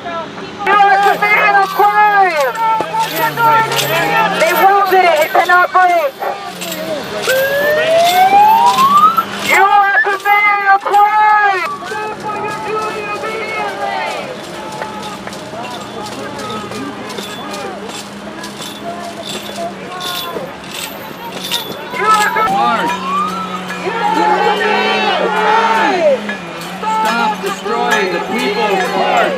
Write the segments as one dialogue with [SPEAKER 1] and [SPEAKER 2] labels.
[SPEAKER 1] You are committing a crime! They willed it cannot break! You are committing a crime! Stand for your duty immediately! You are committing a crime!
[SPEAKER 2] Stop destroying the people's heart!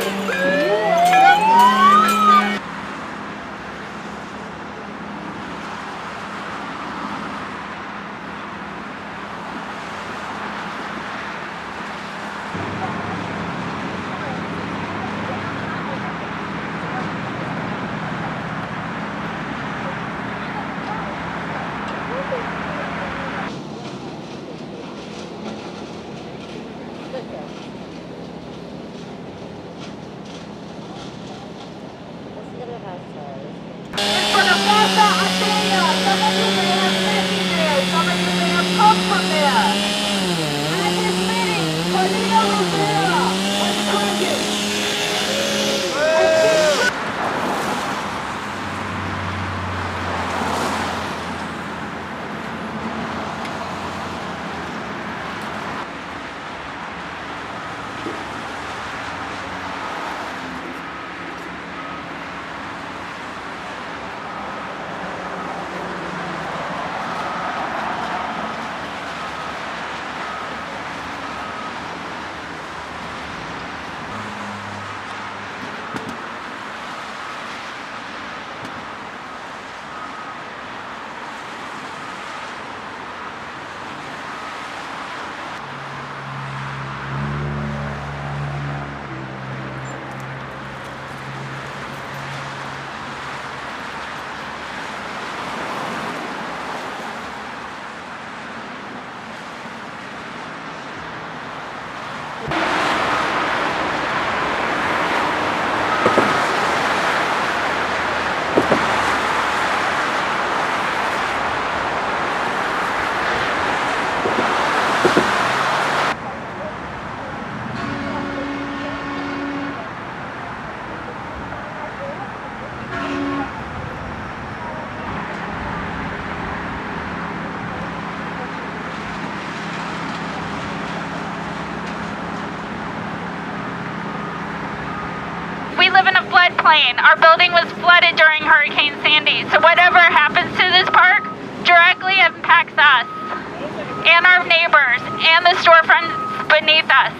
[SPEAKER 3] We live in a floodplain. Our building was flooded during Hurricane Sandy. So whatever happens to this park directly impacts us and our neighbors and the storefronts beneath us.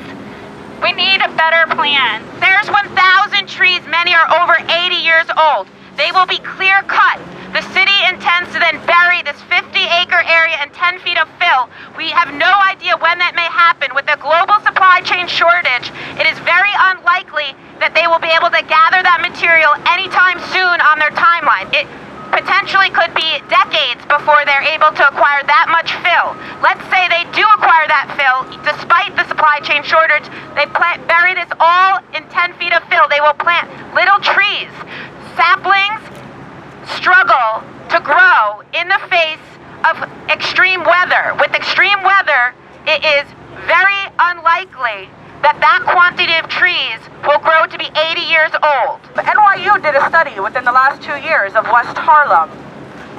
[SPEAKER 3] We need a better plan. There's 1,000 trees. Many are over 80 years old. They will be clear cut. The city intends to then bury this 50-acre area in 10 feet of fill. We have no idea when that may happen. With the global supply chain shortage, it is very unlikely that they will be able to gather that material anytime soon on their timeline. It potentially could be decades before they're able to acquire that much fill. Let's say they do acquire that fill, despite the supply chain shortage, they bury this all in 10 feet of fill. They will plant little trees. Saplings struggle to grow in the face of extreme weather. With extreme weather, it is very unlikely that quantity of trees will grow to be 80 years old.
[SPEAKER 1] NYU did a study within the last 2 years of West Harlem,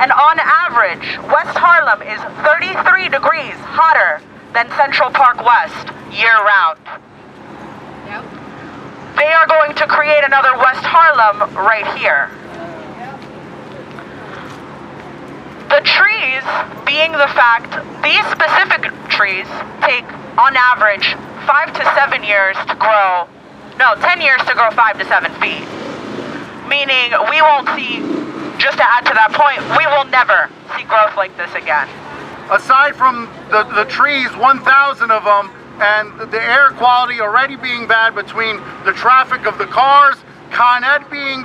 [SPEAKER 1] and on average, West Harlem is 33 degrees hotter than Central Park West year-round.
[SPEAKER 3] Yep.
[SPEAKER 1] They are going to create another West Harlem right here. The trees being the fact, these specific trees take, on average, 5 to 7 years to grow, 10 years to grow 5 to 7 feet. Meaning we won't see, just to add to that point, we will never see growth like this again.
[SPEAKER 4] Aside from the trees, 1,000 of them, and the air quality already being bad between the traffic of the cars, Con Ed being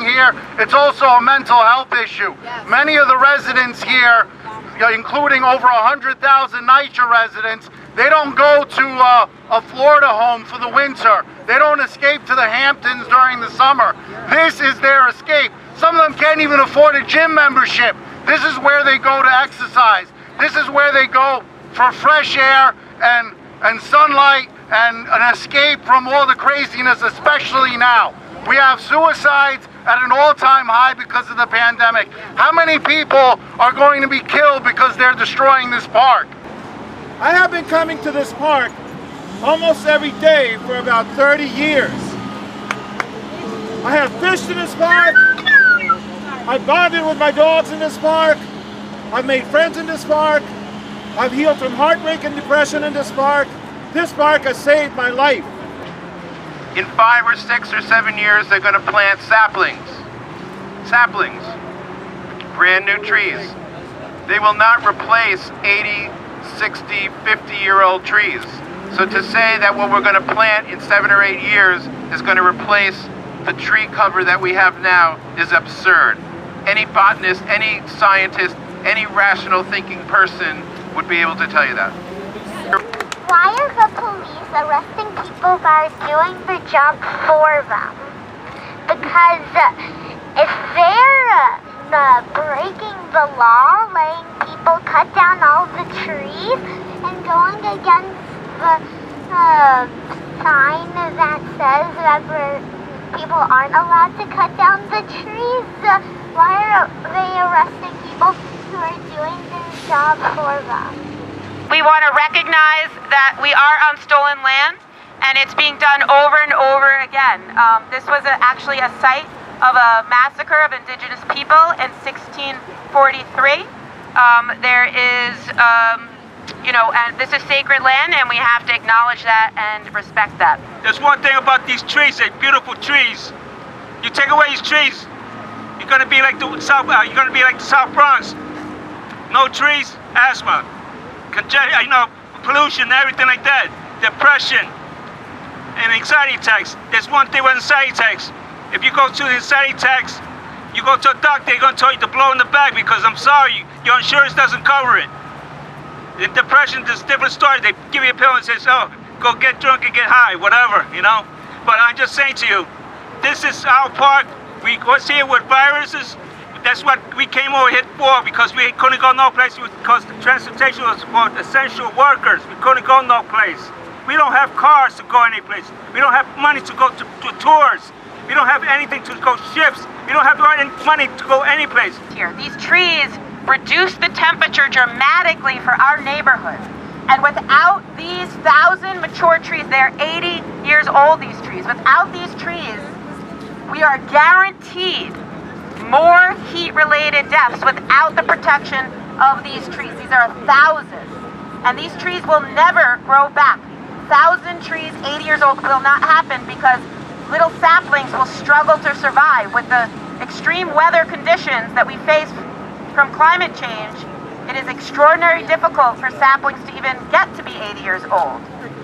[SPEAKER 4] here, it's also a mental health issue. Yes. Many of the residents here, including over 100,000 NYCHA residents, they don't go to a Florida home for the winter. They don't escape to the Hamptons during the summer. This is their escape. Some of them can't even afford a gym membership. This is where they go to exercise. This is where they go for fresh air and sunlight and an escape from all the craziness, especially now. We have suicides at an all-time high because of the pandemic. How many people are going to be killed because they're destroying this park?
[SPEAKER 5] I have been coming to this park almost every day for about 30 years. I have fished in this park. I bonded with my dogs in this park. I've made friends in this park. I've healed from heartbreak and depression in this park. This park has saved my life.
[SPEAKER 6] In 5 or 6 or 7 years, they're going to plant saplings. Saplings. Brand new trees. They will not replace 80, 60, 50-year-old trees. So to say that what we're going to plant in 7 or 8 years is going to replace the tree cover that we have now is absurd. Any botanist, any scientist, any rational thinking person would be able to tell you that.
[SPEAKER 7] Why are the police arresting people that are doing the job for them? Because if they're breaking the law, letting people cut down all the trees and going against the sign that says that people aren't allowed to cut down the trees, why are they arresting people who are doing their job for them?
[SPEAKER 1] We want to recognize that we are on stolen land, and it's being done over and over again. This was actually a site of a massacre of indigenous people in 1643. There is, and this is sacred land, and we have to acknowledge that and respect that.
[SPEAKER 8] There's one thing about these trees, they're beautiful trees. You take away these trees, you're gonna be like the South Bronx. No trees, asthma. Pollution, everything like that, depression, and anxiety attacks. There's one thing with anxiety attacks. If you go to the anxiety attacks, you go to a doctor, they're going to tell you to blow in the bag because I'm sorry, your insurance doesn't cover it. In depression, there's different stories. They give you a pill and says, oh, go get drunk and get high, whatever, But I'm just saying to you, this is our park. We was here with viruses. That's what we came over here for, because we couldn't go no place because the transportation was for essential workers. We couldn't go no place. We don't have cars to go any place. We don't have money to go to tours. We don't have anything to go ships. We don't have money to go any place.
[SPEAKER 1] Here, these trees reduce the temperature dramatically for our neighborhood. And without these 1,000 mature trees, they're 80 years old, these trees. Without these trees, we are guaranteed more heat-related deaths without the protection of these trees. These are 1,000. And these trees will never grow back. 1,000 trees, 80 years old, will not happen because little saplings will struggle to survive. With the extreme weather conditions that we face from climate change, it is extraordinarily difficult for saplings to even get to be 80 years old.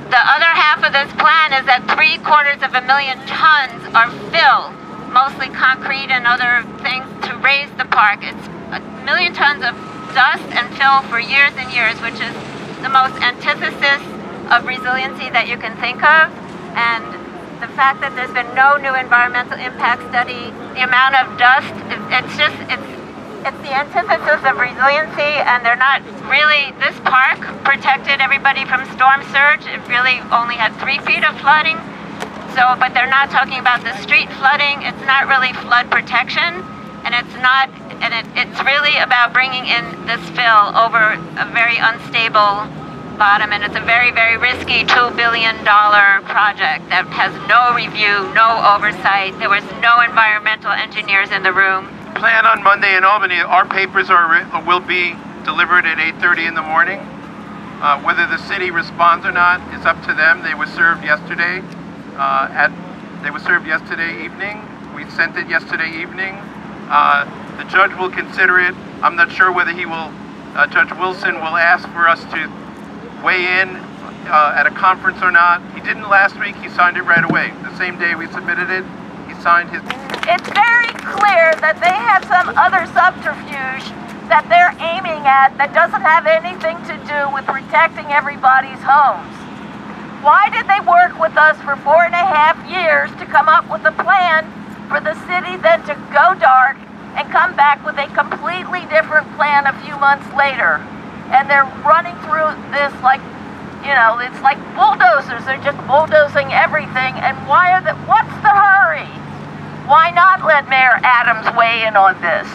[SPEAKER 3] The other half of this plan is that 750,000 tons are filled, mostly concrete and other things, to raise the park. It's 1,000,000 tons of dust and fill for years and years, which is the most antithesis of resiliency that you can think of. And the fact that there's been no new environmental impact study, the amount of dust, it's the antithesis of resiliency, and they're not really, this park protected everybody from storm surge. It really only had 3 feet of flooding. So, but they're not talking about the street flooding. It's not really flood protection, and it's really about bringing in this fill over a very unstable bottom, and it's a very, very risky $2 billion project that has no review, no oversight. There was no environmental engineers in the room.
[SPEAKER 6] Plan on Monday in Albany. Our papers will be delivered at 8:30 in the morning. Whether the city responds or not is up to them. They were served yesterday. They were served yesterday evening. We sent it yesterday evening. The judge will consider it. I'm not sure whether Judge Wilson will ask for us to weigh in at a conference or not. He didn't last week. He signed it right away. The same day we submitted it, he signed his...
[SPEAKER 1] It's very clear that they have some other subterfuge that they're aiming at that doesn't have anything to do with protecting everybody's homes. Why did they work with us for 4.5 years to come up with a plan for the city then to go dark and come back with a completely different plan a few months later? And they're running through this like
[SPEAKER 9] You know, it's like bulldozers. They're just bulldozing everything. And what's the hurry? Why not let Mayor Adams weigh in on this?